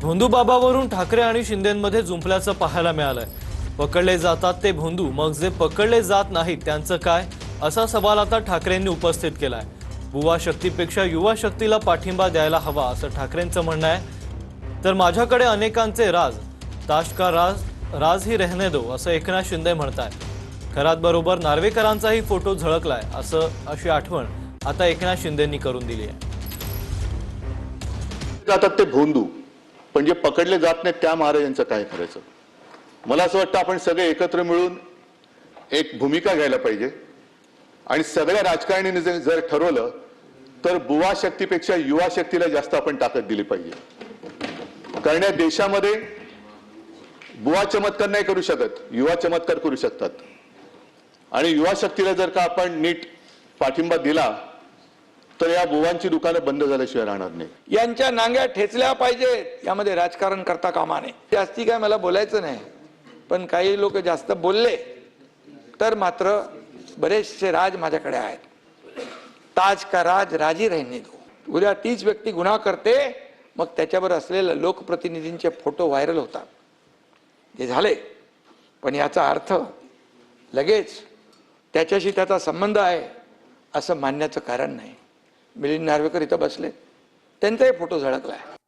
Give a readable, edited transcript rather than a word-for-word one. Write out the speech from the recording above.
भोंदूबाबावरून ठाकरे आणि शिंदेंमध्ये जुंपल्याचं पाहायला मिळालंय। पकडले जातात ते भोंदू, मग जे पकडले जात नाहीत त्यांचं काय, असा सवाल आता ठाकरेंनी उपस्थित केलाय। बुवा शक्तीपेक्षा युवा शक्तीला पाठिंबा द्यायला हवा असं ठाकरेंचं म्हणणं आहे। तर माझ्याकडे अनेकांचे राज, ताश का राज राज ही रहने दो असं एकनाथ शिंदे म्हणतायत। खरात बरोबर नार्वेकरांचाही फोटो झळकलाय, अशी आठवण आता एकनाथ शिंदेंनी करून दिली आहे। जातात ते भोंदू, पण जे पकडले जात नाहीत त्या महाराजांचं काय करायचं? मला असं वाटतं आपण सगळे एकत्र मिळून एक भूमिका घ्यायला पाहिजे आणि सगळ्या राजकारण्यांनी जर ठरवलं तर बुवा शक्तीपेक्षा युवा शक्तीला जास्त आपण ताकद दिली पाहिजे। कारण या देशामध्ये बुवा चमत्कार नाही करू शकत, युवा चमत्कार करू शकतात आणि युवा शक्तीला जर का आपण नीट पाठिंबा दिला तर या बुवांची दुकानं बंद झाल्याशिवाय राहणार नाही। यांच्या नांग्या ठेचल्या पाहिजेत, यामध्ये राजकारण करता कामा नये। जास्ती काय मला बोलायचं नाही, पण काही लोक जास्त बोलले तर मात्र बरेचसे राज माझ्याकडे आहेत। ताज का राज राजी रहने दो। उद्या तीच व्यक्ती गुन्हा करते, मग त्याच्यावर असलेले लोकप्रतिनिधींचे फोटो व्हायरल होतात, जे झाले। पण याचा अर्थ लगेच त्याच्याशी त्याचा संबंध आहे असं मानण्याचं कारण नाही। मिलिंद नार्वेकर इथं बसले, त्यांचाही फोटो झळकलाय।